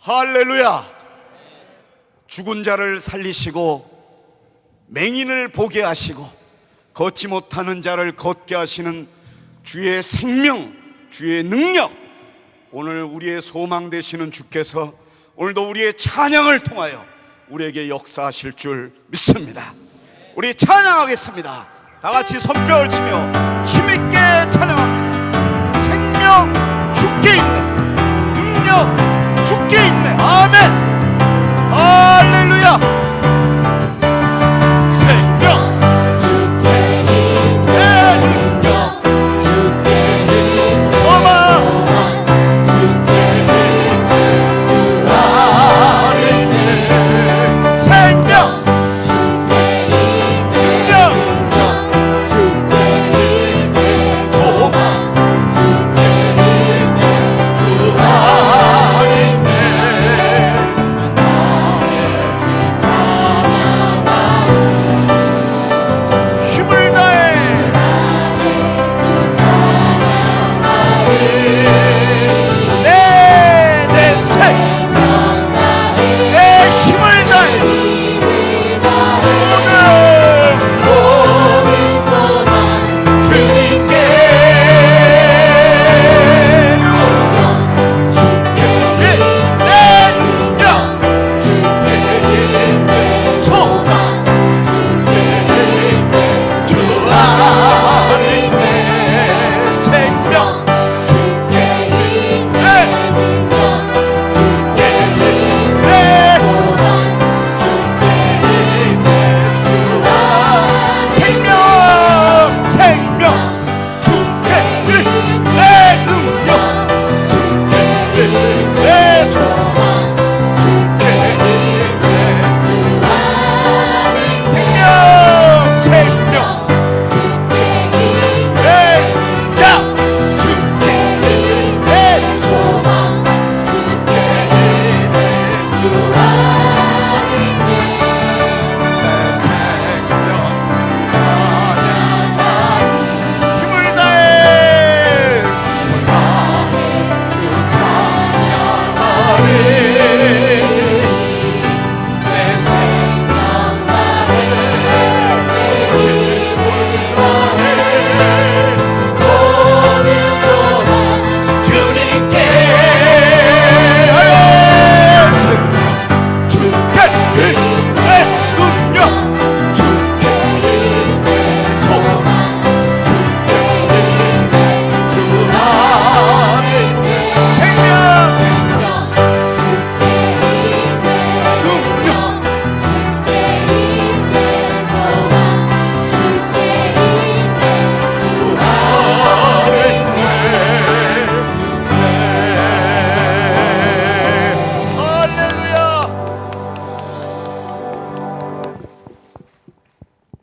할렐루야. 죽은 자를 살리시고 맹인을 보게 하시고 걷지 못하는 자를 걷게 하시는 주의 생명, 주의 능력, 오늘 우리의 소망 되시는 주께서 오늘도 우리의 찬양을 통하여 우리에게 역사하실 줄 믿습니다. 우리 찬양하겠습니다. 다 같이 손뼉을 치며 힘있게 찬양합니다. 생명 주께 있네, 능력 주께 있네. 아멘. 할렐루야.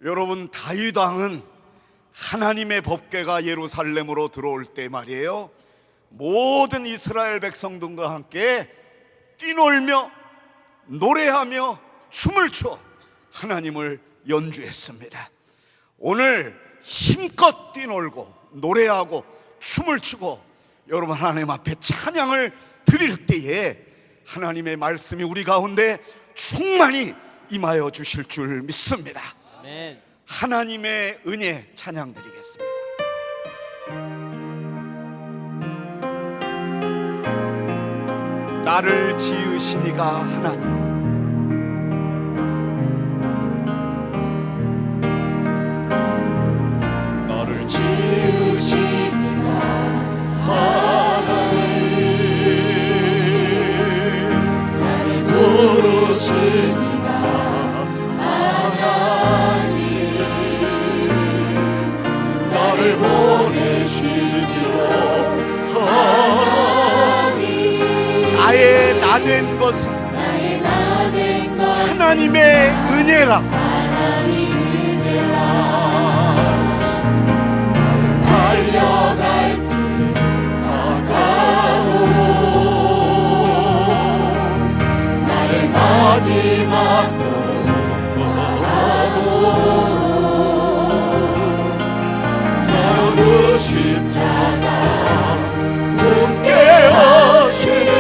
여러분, 다윗 왕은 하나님의 법궤가 예루살렘으로 들어올 때 말이에요, 모든 이스라엘 백성들과 함께 뛰놀며 노래하며 춤을 춰 하나님을 연주했습니다. 오늘 힘껏 뛰놀고 노래하고 춤을 추고 여러분 하나님 앞에 찬양을 드릴 때에 하나님의 말씀이 우리 가운데 충만히 임하여 주실 줄 믿습니다. 아멘. 하나님의 은혜 찬양 드리겠습니다. 나를 지으시니가 하나님, 나를 지으시니가 하나님, 나를 부르시니가 하나님, 나를 보내시니로 하나님, 나의 나된 것은 하나님의 은혜라. 달려갈 길 다가오고 나의 마지막 걸음도 나로 그 십자가 함께 하시네.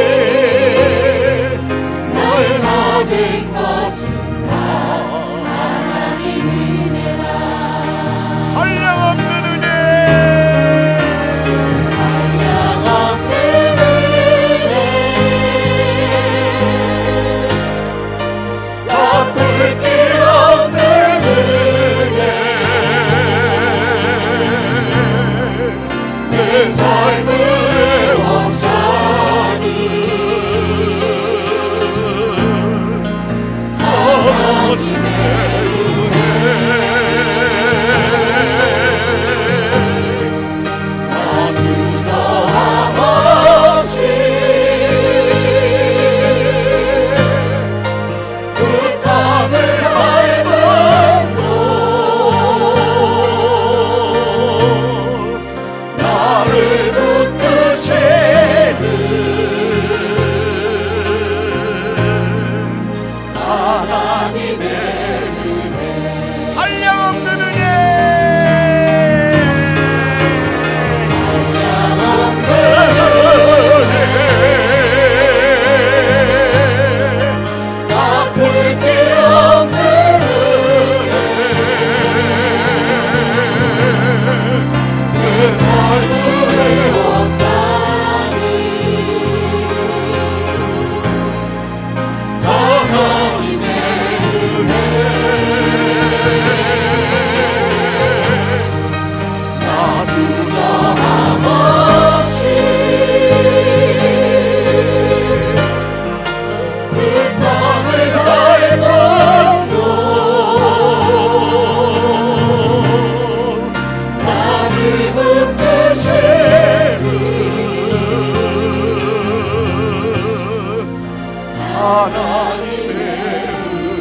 하나님의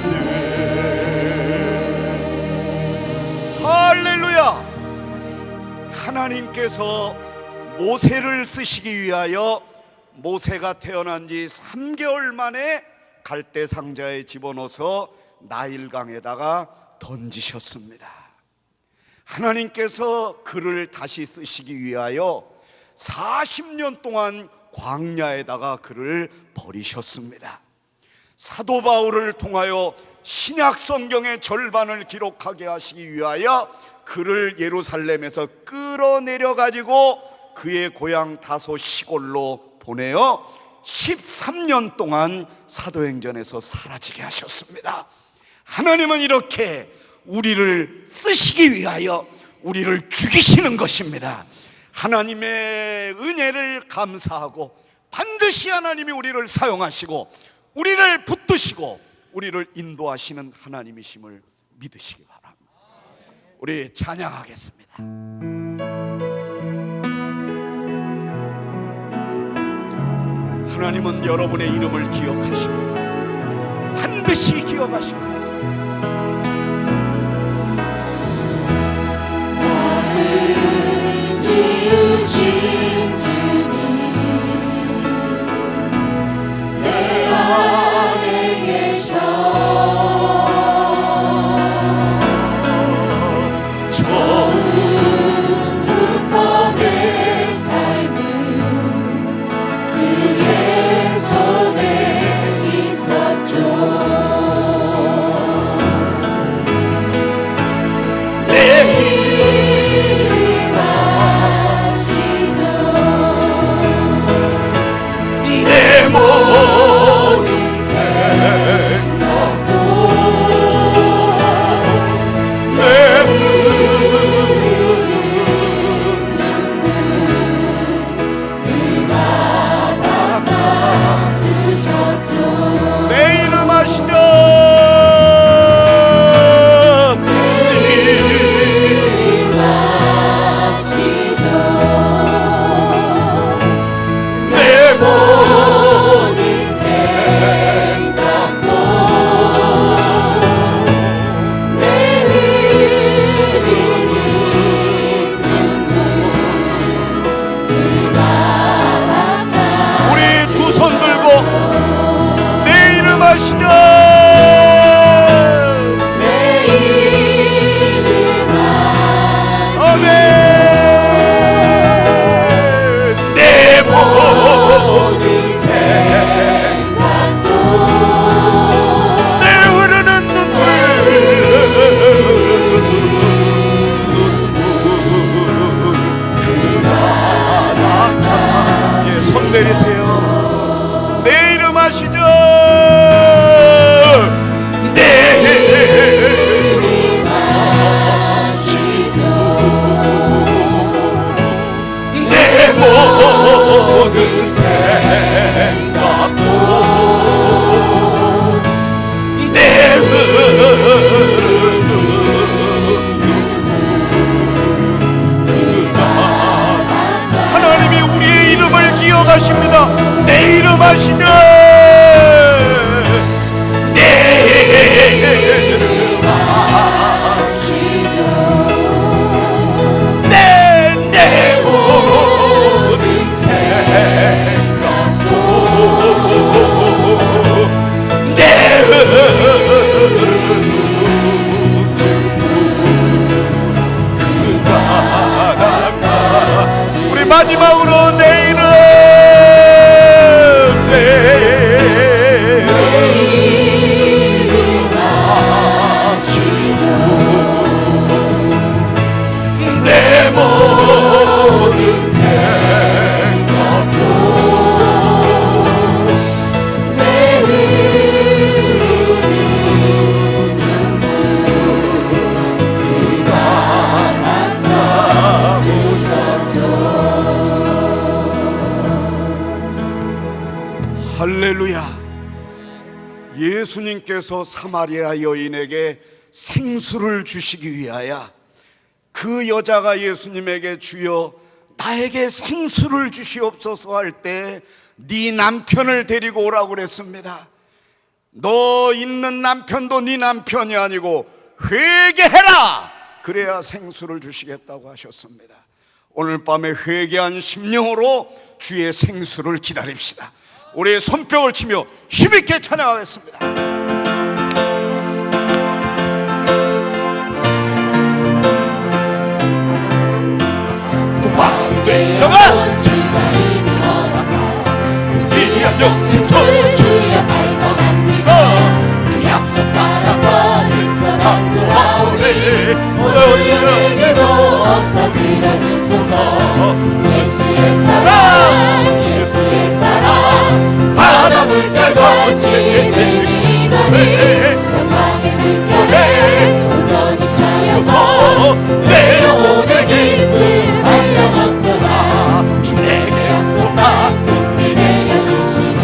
은혜. 할렐루야. 하나님께서 모세를 쓰시기 위하여 모세가 태어난 지 3개월 만에 갈대 상자에 집어넣어서 나일강에다가 던지셨습니다. 하나님께서 그를 다시 쓰시기 위하여 40년 동안 광야에다가 그를 버리셨습니다. 사도 바울을 통하여 신약 성경의 절반을 기록하게 하시기 위하여 그를 예루살렘에서 끌어내려 가지고 그의 고향 다소 시골로 보내어 13년 동안 사도행전에서 사라지게 하셨습니다. 하나님은 이렇게 우리를 쓰시기 위하여 우리를 죽이시는 것입니다. 하나님의 은혜를 감사하고 반드시 하나님이 우리를 사용하시고 우리를 붙드시고 우리를 인도하시는 하나님이심을 믿으시기 바랍니다. 우리 찬양하겠습니다. 하나님은 여러분의 이름을 기억하십니다. 반드시 기억하십니다. 나를 지으신 주님, 내 안에 계셔. 처음부터 내 삶은 그의 손에 있었죠. 할렐루야. 예수님께서 사마리아 여인에게 생수를 주시기 위하여 그 여자가 예수님에게 주여 나에게 생수를 주시옵소서 할 때 네 남편을 데리고 오라고 그랬습니다. 너 있는 남편도 네 남편이 아니고 회개해라, 그래야 생수를 주시겠다고 하셨습니다. 오늘 밤에 회개한 심령으로 주의 생수를 기다립시다. 우리의 손뼉을 치며 힘있게 찬양하겠습니다. 내가 주가 이미 허락한 귀한 영생수 주여 갈망합니다. 그 약속 따라서 일성한 그 하오니 주님에게도 어서 들어주소서. 예수의 사랑 예수의 사랑 바다 물결 같이 내게 임하니 영광의 물결에 온전히 차여서 내 영혼의 기쁨 달려먹노라. 주에게 약속한 금비 내려주시며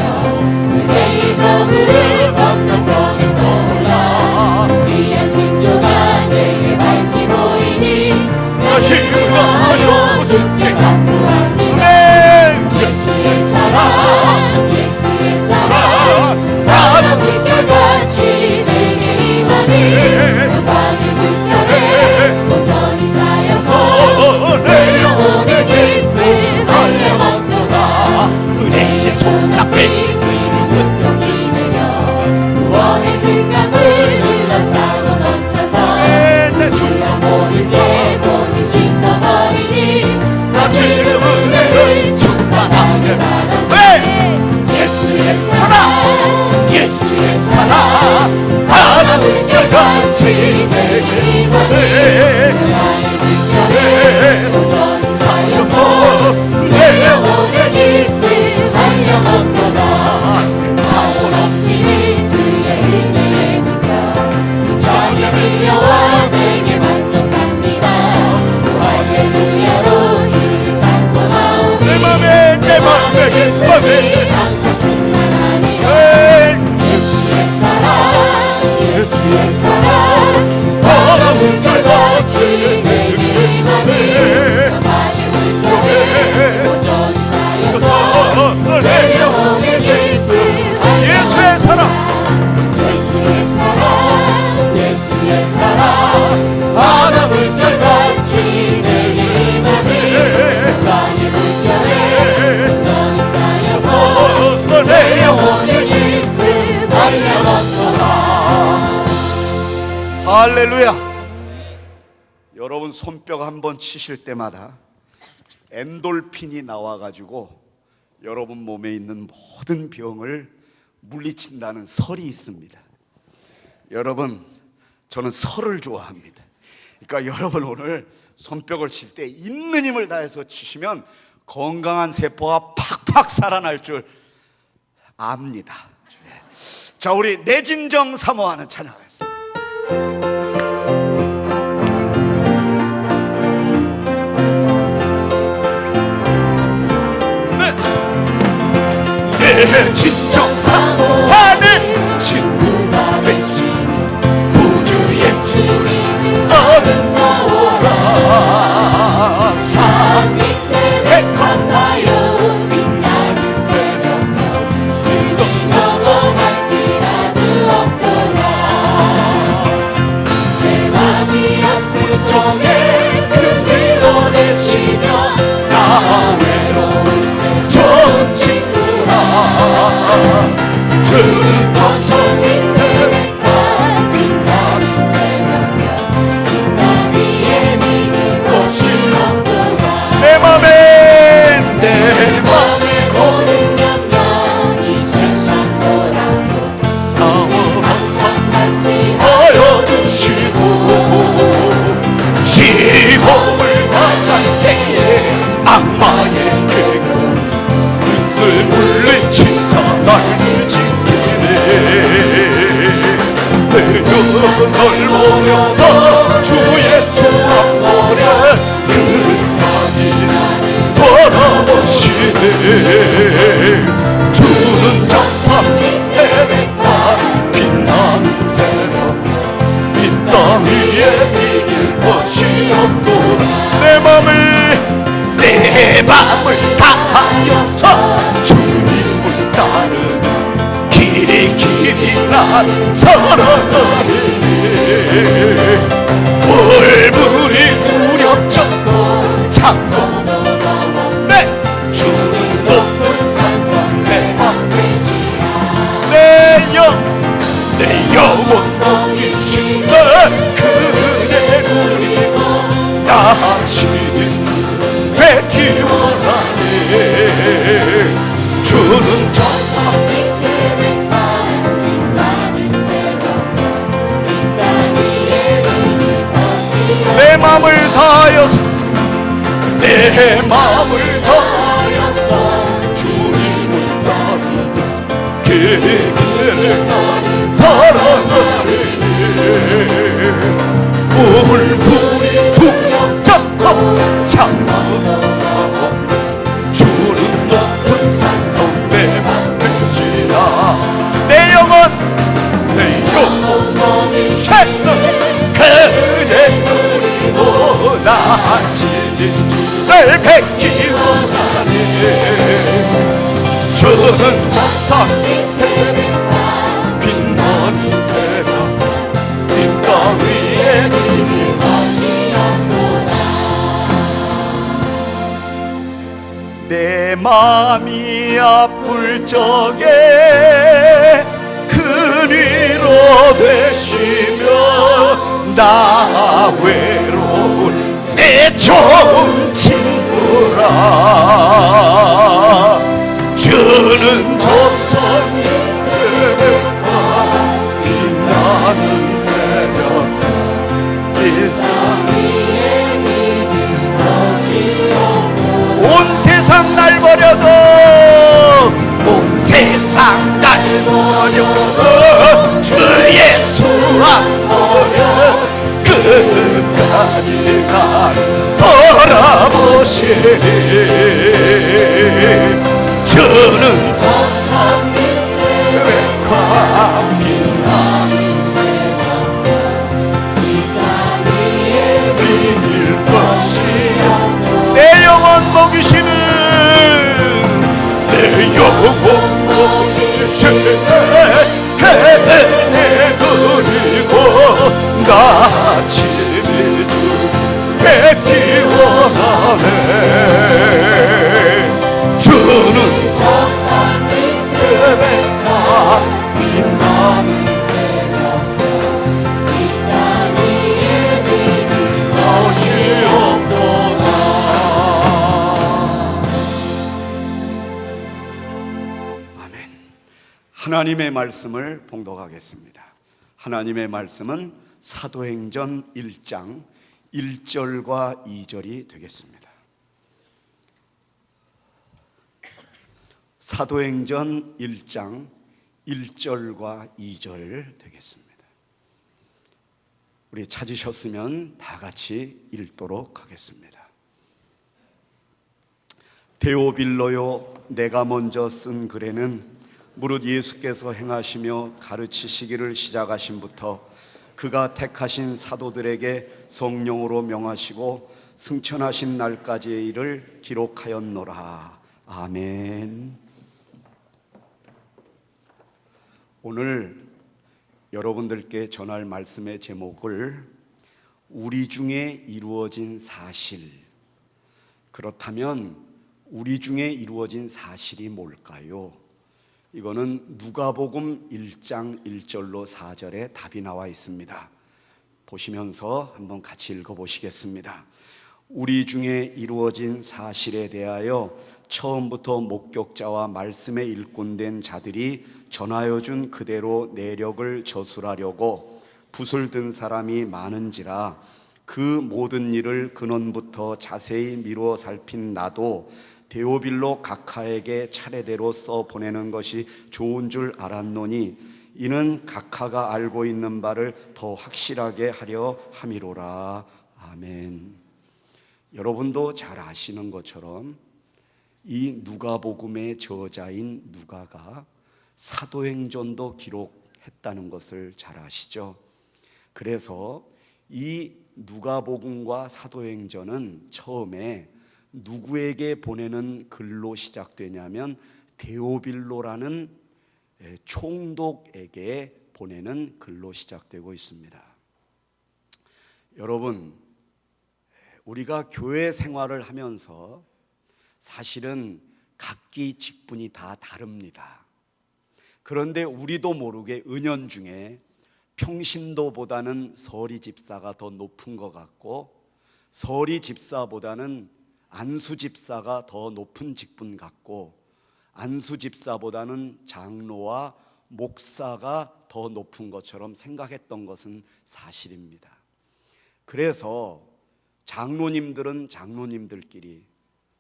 은혜의 저그를 건너편에 떠올라 귀한 징조가 내게 밝히 보이니 나 힘을 다하여 주께 간구합니다. 예수의 사랑 예수의 사랑 바다 물결같이 내게 임하니 영광의 물결에 온전히 쌓여서 내 영혼의 기쁨 달려먹노라. 은혜의 손낙비 지금 흠뻑히 내려 구원의 큰 강을 흘러차고 넘쳐서 주가 모든 게 모든 씻어버리니 나 지금 은혜를 충만하게 받았네. 예수의 사랑 예수의 사랑 바다 물결같이 내게 임하니 영광의 물결에 온전히 쌓여서 내 영혼의 기쁨 달려먹노라. 타고 넘치는 주의 은혜의 물결 자기의 밀려와 내게 만족합니다. 할렐루야로 주를 찬송하오니 내 맘에 기쁨이 항상 충만하니 예수의 사랑 예수의 사랑 바다 물결같이 내게 임하니 영광의 물결에 온전히 쌓여서 내 영혼의 기쁨 예수의 사랑 예수의 사랑 예수의 사랑 바다 물결같이 내게 임하니 영광의 물결에 온전히 쌓여서 내 영혼의 기쁨 달려먹노라. 할렐루야. 여러분 손뼉 한번 치실 때마다 엔돌핀이 나와가지고 여러분 몸에 있는 모든 병을 물리친다는 설이 있습니다. 여러분 저는 설을 좋아합니다. 그러니까 여러분 오늘 손뼉을 칠 때 있는 힘을 다해서 치시면 건강한 세포가 팍팍 살아날 줄 압니다. 자, 우리 내진정 사모하는 찬양하겠습니다. 내 진정 사모하는 친구가 되신 구주 예수님 아름다워라. 산 밑에 백합하여 빛나는 새벽별 주님 영원할 길 아주 없더라. 내 맘이 아플 적에 큰 위로 되시며 나 외로울 때 좋은 친구라. 주님 저성 밑에 백합 빛나는 새벽별 빛나 위에 미니 나를 사랑하리니 물물이 두렵죠 창고 내 주는 높은 산성 내 영혼 먹이시네 그대 누리고 다시 뵙기 원하네 주는 저상 내 마음을 다하여서 내 마음을 다하여서 주님을 따르다 그 길을 사랑하리니 물불이 두렵잡고 장막은 주는 높은 산성 내 맘이시라 내 영혼 샤는 그대 누리고 나지 늘 뵙기 원하네 주는 천상 밑에 빛나는 새벽 이 땅 위에 내 마음이 아플 적에 그리로 되시며 나 외로울 내 좋은 친구라 주는 조선 밑에 빛나는 새벽 이 땅 온 세상 날 버려도 온 세상 날 버려도 주 예수 안 버려 끝까지 날 돌아보시리 주는 세상 밑에 빛나는 새벽 이 땅 위에 비길 것이 내 영혼 먹이시는 내 영혼 먹이시네 그대 누리고 같이 주 뵙기 원하네 주는 저산 밑에 빛나는 새벽 이 땅 위에 비길 것이 없도다 아멘. 하나님의 말씀을 봉독하겠습니다. 하나님의 말씀은 사도행전 1장 1절과 2절이 되겠습니다. 사도행전 1장 1절과 2절 되겠습니다. 우리 찾으셨으면 다 같이 읽도록 하겠습니다. 데오빌로요, 내가 먼저 쓴 글에는 무릇 예수께서 행하시며 가르치시기를 시작하심부터 그가 택하신 사도들에게 성령으로 명하시고 승천하신 날까지의 일을 기록하였노라. 아멘. 오늘 여러분들께 전할 말씀의 제목을 우리 중에 이루어진 사실, 그렇다면 우리 중에 이루어진 사실이 뭘까요? 이거는 누가복음 1장 1절로 4절에 답이 나와 있습니다. 보시면서 한번 같이 읽어보시겠습니다. 우리 중에 이루어진 사실에 대하여 처음부터 목격자와 말씀에 일꾼된 자들이 전하여준 그대로 내력을 저술하려고 붓을 든 사람이 많은지라 그 모든 일을 근원부터 자세히 미루어 살핀 나도 데오빌로 각하에게 차례대로 써 보내는 것이 좋은 줄 알았노니 이는 각하가 알고 있는 바를 더 확실하게 하려 함이로라. 아멘. 여러분도 잘 아시는 것처럼 이 누가복음의 저자인 누가가 사도행전도 기록했다는 것을 잘 아시죠? 그래서 이 누가복음과 사도행전은 처음에 누구에게 보내는 글로 시작되냐면 데오빌로라는 총독에게 보내는 글로 시작되고 있습니다. 여러분, 우리가 교회 생활을 하면서 사실은 각기 직분이 다 다릅니다. 그런데 우리도 모르게 은연중에 평신도보다는 서리 집사가 더 높은 것 같고, 서리 집사보다는 안수 집사가 더 높은 직분 같고, 안수 집사보다는 장로와 목사가 더 높은 것처럼 생각했던 것은 사실입니다. 그래서 장로님들은 장로님들끼리,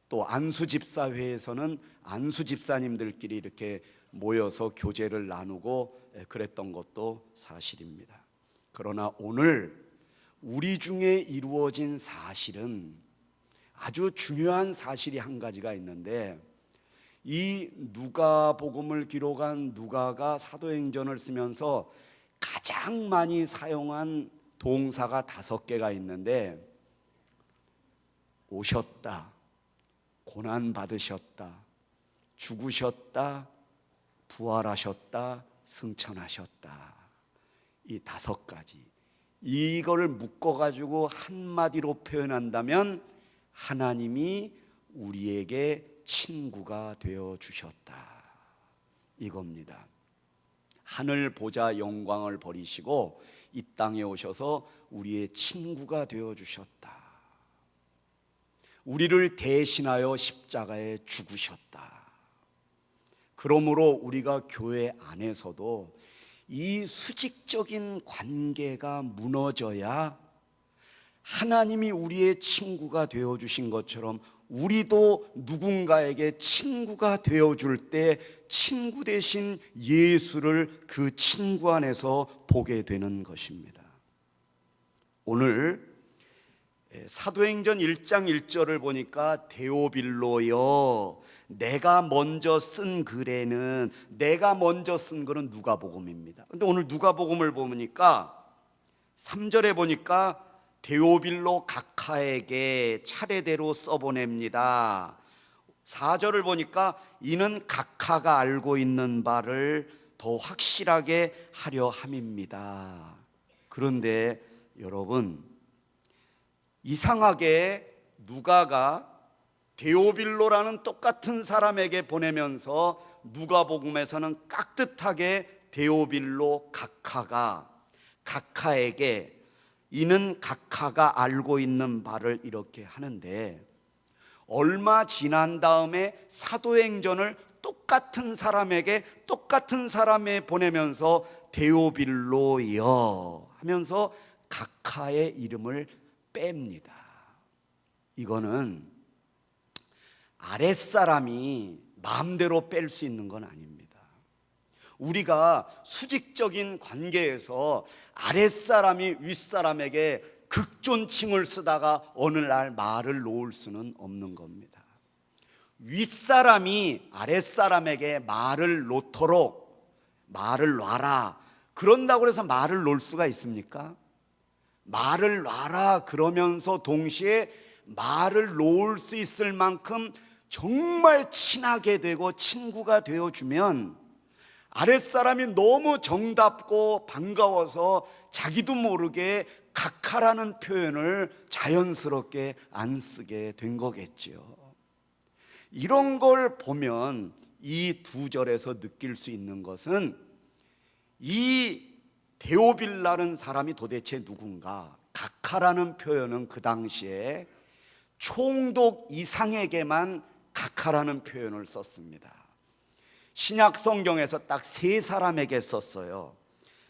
또 안수 집사회에서는 안수 집사님들끼리 이렇게 모여서 교제를 나누고 그랬던 것도 사실입니다. 그러나 오늘 우리 중에 이루어진 사실은 아주 중요한 사실이 한 가지가 있는데, 이 누가복음을 기록한 누가가 사도행전을 쓰면서 가장 많이 사용한 동사가 5개가 있는데, 오셨다, 고난받으셨다, 죽으셨다, 부활하셨다, 승천하셨다. 이 5가지, 이거를 묶어가지고 한마디로 표현한다면 하나님이 우리에게 친구가 되어 주셨다, 이겁니다. 하늘 보좌 영광을 버리시고 이 땅에 오셔서 우리의 친구가 되어 주셨다. 우리를 대신하여 십자가에 죽으셨다. 그러므로 우리가 교회 안에서도 이 수직적인 관계가 무너져야 하나님이 우리의 친구가 되어 주신 것처럼 우리도 누군가에게 친구가 되어 줄 때 친구 대신 예수를 그 친구 안에서 보게 되는 것입니다. 오늘 사도행전 1장 1절을 보니까 데오빌로여, 내가 먼저 쓴 글에는, 내가 먼저 쓴 글은 누가복음입니다. 근데 오늘 누가복음을 보니까 3절에 보니까 데오빌로 각하에게 차례대로 써보냅니다. 4절을 보니까 이는 각하가 알고 있는 바를 더 확실하게 하려 함입니다. 그런데 여러분, 이상하게 누가가 데오빌로라는 똑같은 사람에게 보내면서 누가복음에서는 깍듯하게 데오빌로 각하에게, 이는 각하가 알고 있는 바를 이렇게 하는데, 얼마 지난 다음에 사도행전을 똑같은 사람에게 똑같은 사람에 보내면서 데오빌로여 하면서 각하의 이름을 뺍니다. 이거는 아랫사람이 마음대로 뺄 수 있는 건 아닙니다. 우리가 수직적인 관계에서 아랫사람이 윗사람에게 극존칭을 쓰다가 어느 날 말을 놓을 수는 없는 겁니다. 윗사람이 아랫사람에게 말을 놓도록, 말을 놔라 그런다고 해서 말을 놓을 수가 있습니까? 말을 놔라 그러면서 동시에 말을 놓을 수 있을 만큼 정말 친하게 되고 친구가 되어주면 아랫사람이 너무 정답고 반가워서 자기도 모르게 각하라는 표현을 자연스럽게 안 쓰게 된 거겠죠. 이런 걸 보면 이 2절에서 느낄 수 있는 것은, 이 데오빌라는 사람이 도대체 누군가? 각하라는 표현은 그 당시에 총독 이상에게만 각하라는 표현을 썼습니다. 신약 성경에서 딱 3사람에게 썼어요.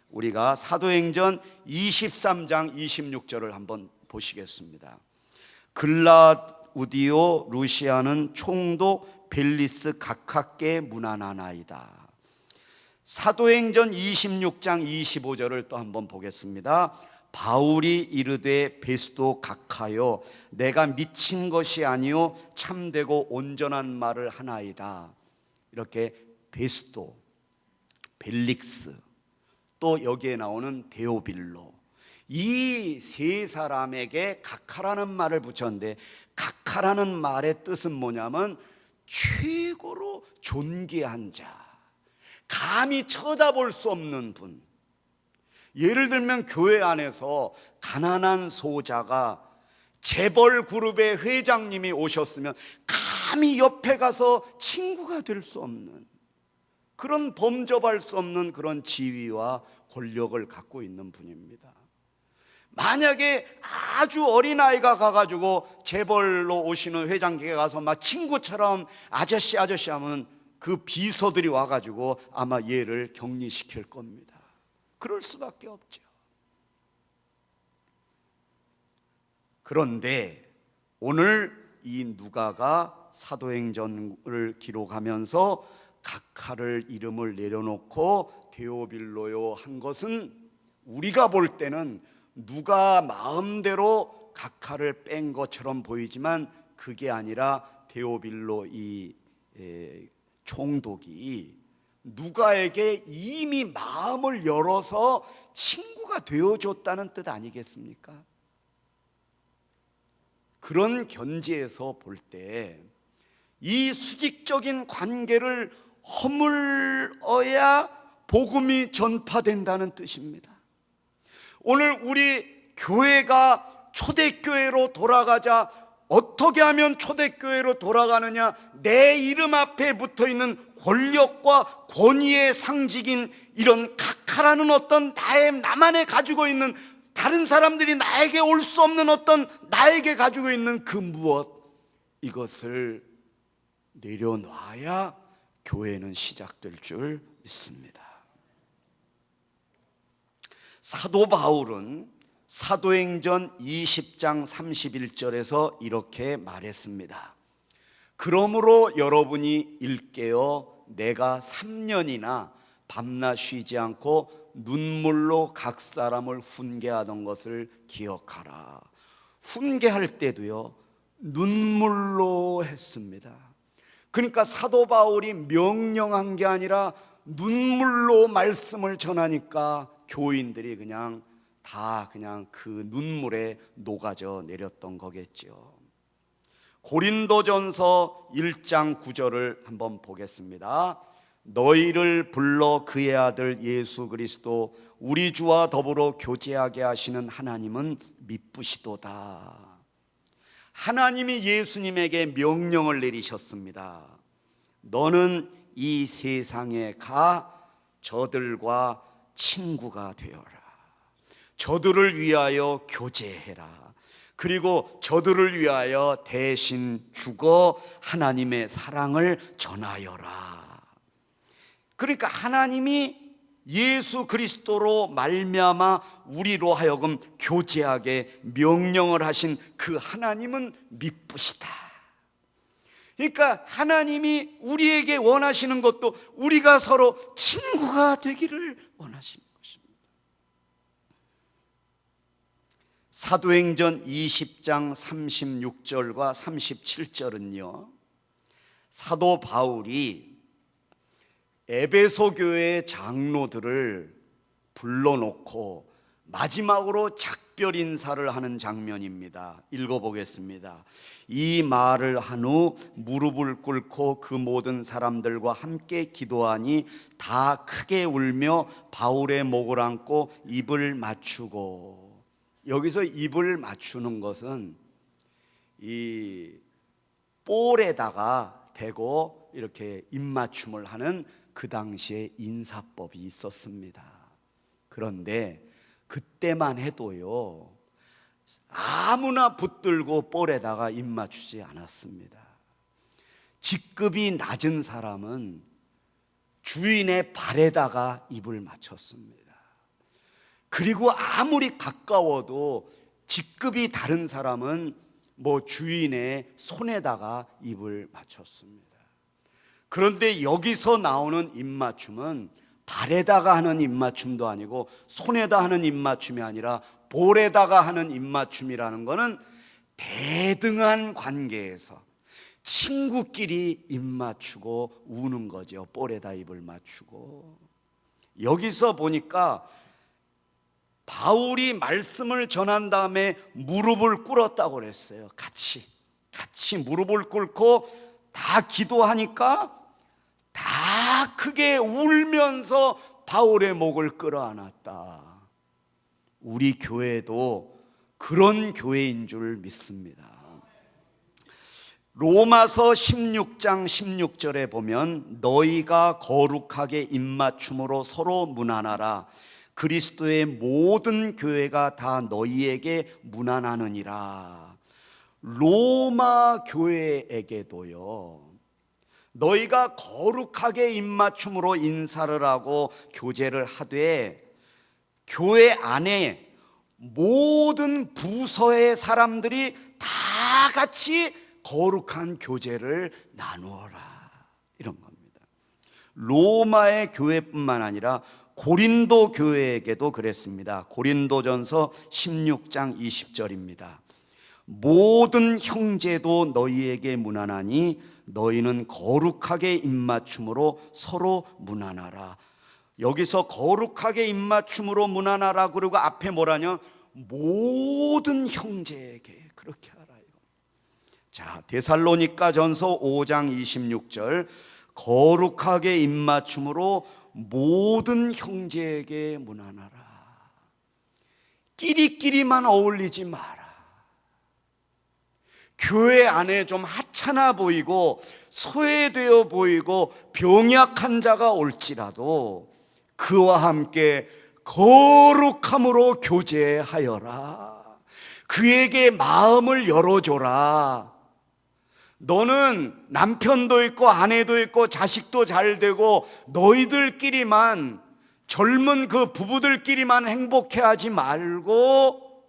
우리가 사도행전 23장 26절을 한번 보시겠습니다. 글라우디오 루시아는 총독 벨리스 각하께 문안하나이다. 사도행전 26장 25절을 또 한번 보겠습니다. 바울이 이르되 베스도 각하여, 내가 미친 것이 아니요 참되고 온전한 말을 하나이다. 이렇게 베스도, 벨릭스, 또 여기에 나오는 데오빌로, 이 3사람에게 각하라는 말을 붙였는데, 각하라는 말의 뜻은 뭐냐면 최고로 존귀한 자, 감히 쳐다볼 수 없는 분, 예를 들면 교회 안에서 가난한 소자가 재벌 그룹의 회장님이 오셨으면 감히 옆에 가서 친구가 될 수 없는, 그런 범접할 수 없는 그런 지위와 권력을 갖고 있는 분입니다. 만약에 아주 어린아이가 가가지고 재벌로 오시는 회장에게 가서 막 친구처럼 아저씨 하면 그 비서들이 와가지고 아마 얘를 격리시킬 겁니다. 그럴 수밖에 없죠. 그런데 오늘 이 누가가 사도행전을 기록하면서 각하를 이름을 내려놓고 데오빌로요 한 것은 우리가 볼 때는 누가 마음대로 각하를 뺀 것처럼 보이지만 그게 아니라 데오빌로 이 총독이 누가에게 이미 마음을 열어서 친구가 되어줬다는 뜻 아니겠습니까? 그런 견지에서 볼 때 이 수직적인 관계를 허물어야 복음이 전파된다는 뜻입니다. 오늘 우리 교회가 초대교회로 돌아가자, 어떻게 하면 초대교회로 돌아가느냐? 내 이름 앞에 붙어있는 권력과 권위의 상징인 이런 각하라는 어떤 나만의 가지고 있는, 다른 사람들이 나에게 올 수 없는 어떤 나에게 가지고 있는 그 무엇, 이것을 내려놔야 교회는 시작될 줄 믿습니다. 사도 바울은 사도행전 20장 31절에서 이렇게 말했습니다. 그러므로 여러분이 일깨어 내가 3년이나 밤낮 쉬지 않고 눈물로 각 사람을 훈계하던 것을 기억하라. 훈계할 때도요, 눈물로 했습니다. 그러니까 사도 바울이 명령한 게 아니라 눈물로 말씀을 전하니까 교인들이 그냥 그 눈물에 녹아져 내렸던 거겠죠. 고린도전서 1장 9절을 한번 보겠습니다. 너희를 불러 그의 아들 예수 그리스도 우리 주와 더불어 교제하게 하시는 하나님은 미쁘시도다. 하나님이 예수님에게 명령을 내리셨습니다. 너는 이 세상에 가 저들과 친구가 되어라. 저들을 위하여 교제해라. 그리고 저들을 위하여 대신 죽어 하나님의 사랑을 전하여라. 그러니까 하나님이 예수 그리스도로 말미암아 우리로 하여금 교제하게 명령을 하신 그 하나님은 미쁘시다. 그러니까 하나님이 우리에게 원하시는 것도 우리가 서로 친구가 되기를 원하시는 것입니다. 사도행전 20장 36절과 37절은요, 사도 바울이 에베소 교회의 장로들을 불러놓고 마지막으로 작별 인사를 하는 장면입니다. 읽어보겠습니다. 이 말을 한 후 무릎을 꿇고 그 모든 사람들과 함께 기도하니 다 크게 울며 바울의 목을 안고 입을 맞추고, 여기서 입을 맞추는 것은 이 볼에다가 대고 이렇게 입맞춤을 하는 그 당시에 인사법이 있었습니다. 그런데 그때만 해도요, 아무나 붙들고 볼에다가 입 맞추지 않았습니다. 직급이 낮은 사람은 주인의 발에다가 입을 맞췄습니다. 그리고 아무리 가까워도 직급이 다른 사람은 주인의 손에다가 입을 맞췄습니다. 그런데 여기서 나오는 입맞춤은 발에다가 하는 입맞춤도 아니고 손에다 하는 입맞춤이 아니라 볼에다가 하는 입맞춤이라는 것은 대등한 관계에서 친구끼리 입맞추고 우는 거죠. 볼에다 입을 맞추고. 여기서 보니까 바울이 말씀을 전한 다음에 무릎을 꿇었다고 그랬어요. 같이 무릎을 꿇고 다 기도하니까 다 크게 울면서 바울의 목을 끌어안았다. 우리 교회도 그런 교회인 줄 믿습니다. 로마서 16장 16절에 보면 너희가 거룩하게 입맞춤으로 서로 문안하라. 그리스도의 모든 교회가 다 너희에게 문안하느니라. 로마 교회에게도요, 너희가 거룩하게 입맞춤으로 인사를 하고 교제를 하되 교회 안에 모든 부서의 사람들이 다 같이 거룩한 교제를 나누어라, 이런 겁니다. 로마의 교회뿐만 아니라 고린도 교회에게도 그랬습니다. 고린도전서 16장 20절입니다. 모든 형제도 너희에게 문안하니 너희는 거룩하게 입맞춤으로 서로 문안하라. 여기서 거룩하게 입맞춤으로 문안하라, 그리고 앞에 뭐라냐? 모든 형제에게 그렇게 하라. 자, 데살로니가전서 5장 26절, 거룩하게 입맞춤으로 모든 형제에게 문안하라. 끼리끼리만 어울리지 마라. 교회 안에 좀 하찮아 보이고 소외되어 보이고 병약한 자가 올지라도 그와 함께 거룩함으로 교제하여라. 그에게 마음을 열어줘라. 너는 남편도 있고 아내도 있고 자식도 잘 되고 너희들끼리만, 젊은 그 부부들끼리만 행복해하지 말고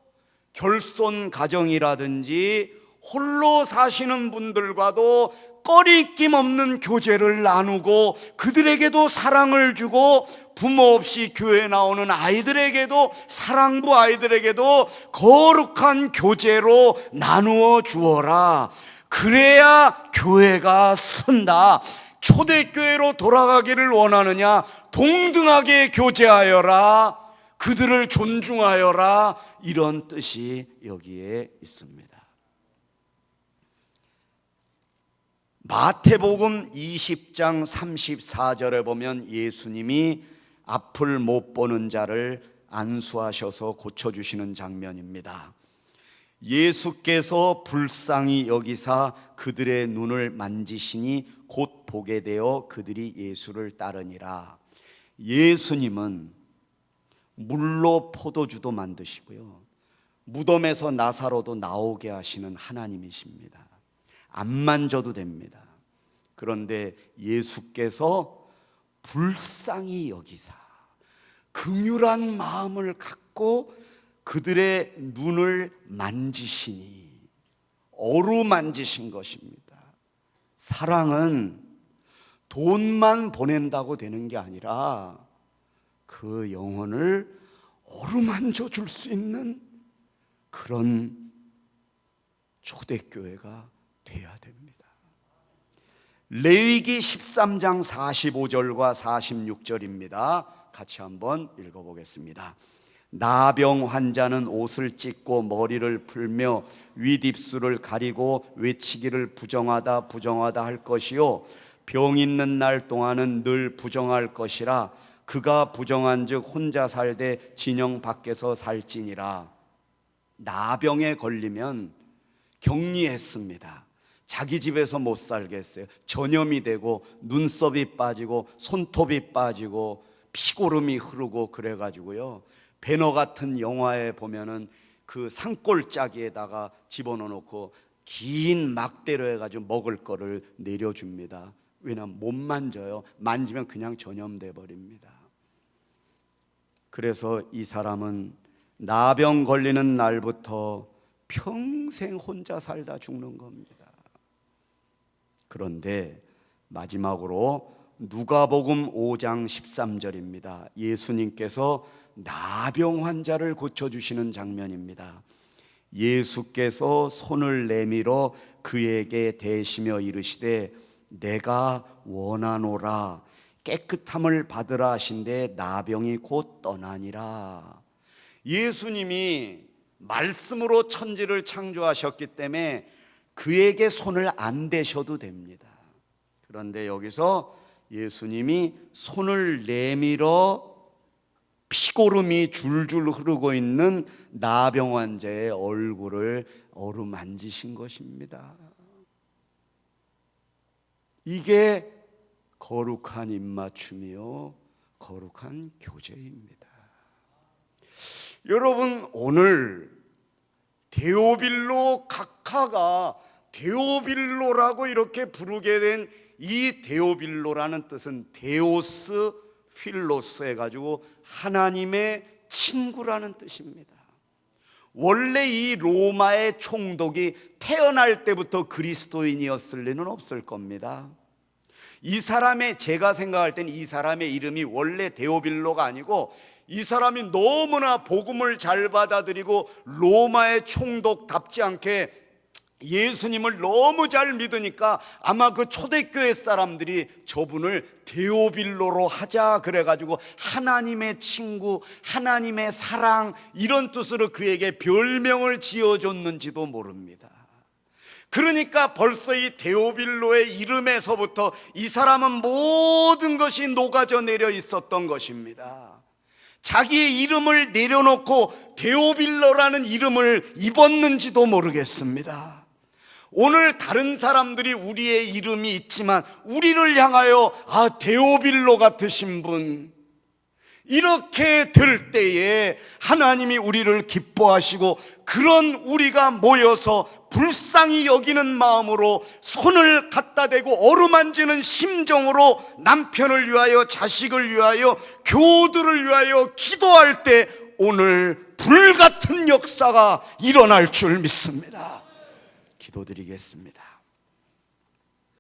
결손 가정이라든지 홀로 사시는 분들과도 꺼리낌 없는 교제를 나누고 그들에게도 사랑을 주고 부모 없이 교회에 나오는 아이들에게도, 사랑부 아이들에게도 거룩한 교제로 나누어 주어라. 그래야 교회가 선다. 초대교회로 돌아가기를 원하느냐? 동등하게 교제하여라. 그들을 존중하여라. 이런 뜻이 여기에 있습니다. 마태복음 20장 34절에 보면 예수님이 앞을 못 보는 자를 안수하셔서 고쳐주시는 장면입니다. 예수께서 불쌍히 여기사 그들의 눈을 만지시니 곧 보게 되어 그들이 예수를 따르니라. 예수님은 물로 포도주도 만드시고요, 무덤에서 나사로도 나오게 하시는 하나님이십니다. 안 만져도 됩니다. 그런데 예수께서 불쌍히 여기사 긍휼한 마음을 갖고 그들의 눈을 만지시니, 어루만지신 것입니다. 사랑은 돈만 보낸다고 되는 게 아니라 그 영혼을 어루만져 줄 수 있는 그런 초대교회가 돼야 됩니다. 레위기 13장 45절과 46절입니다. 같이 한번 읽어보겠습니다. 나병 환자는 옷을 찢고 머리를 풀며 윗입술을 가리고 외치기를 부정하다 부정하다 할 것이요, 병 있는 날 동안은 늘 부정할 것이라. 그가 부정한즉 혼자 살되 진영 밖에서 살지니라. 나병에 걸리면 격리했습니다. 자기 집에서 못 살겠어요. 전염이 되고 눈썹이 빠지고 손톱이 빠지고 피고름이 흐르고 그래가지고요, 배너 같은 영화에 보면은 그 산골짜기에다가 집어넣고 긴 막대로 해가지고 먹을 거를 내려줍니다. 왜냐하면 못 만져요. 만지면 그냥 전염돼 버립니다. 그래서 이 사람은 나병 걸리는 날부터 평생 혼자 살다 죽는 겁니다. 그런데 마지막으로 누가복음 5장 13절입니다. 예수님께서 나병 환자를 고쳐주시는 장면입니다. 예수께서 손을 내밀어 그에게 대시며 이르시되 내가 원하노라, 깨끗함을 받으라 하신데 나병이 곧 떠나니라. 예수님이 말씀으로 천지를 창조하셨기 때문에 그에게 손을 안 대셔도 됩니다. 그런데 여기서 예수님이 손을 내밀어 피고름이 줄줄 흐르고 있는 나병 환자의 얼굴을 어루만지신 것입니다. 이게 거룩한 입맞춤이요 거룩한 교제입니다. 여러분, 오늘 데오빌로 각하가 데오빌로라고 이렇게 부르게 된 이 데오빌로라는 뜻은 데오스 필로스 해가지고 하나님의 친구라는 뜻입니다. 원래 이 로마의 총독이 태어날 때부터 그리스도인이었을 리는 없을 겁니다. 이 사람의, 제가 생각할 때는 이 사람의 이름이 원래 데오빌로가 아니고 이 사람이 너무나 복음을 잘 받아들이고 로마의 총독답지 않게 예수님을 너무 잘 믿으니까 아마 그 초대교회 사람들이 저분을 데오빌로로 하자 그래가지고 하나님의 친구, 하나님의 사랑 이런 뜻으로 그에게 별명을 지어줬는지도 모릅니다. 그러니까 벌써 이 데오빌로의 이름에서부터 이 사람은 모든 것이 녹아져 내려 있었던 것입니다. 자기의 이름을 내려놓고 데오빌로라는 이름을 입었는지도 모르겠습니다. 오늘 다른 사람들이 우리의 이름이 있지만 우리를 향하여 데오빌로 같으신 분, 이렇게 될 때에 하나님이 우리를 기뻐하시고 그런 우리가 모여서 불쌍히 여기는 마음으로 손을 갖다 대고 어루만지는 심정으로 남편을 위하여, 자식을 위하여, 교우들을 위하여 기도할 때 오늘 불같은 역사가 일어날 줄 믿습니다. 기도드리겠습니다.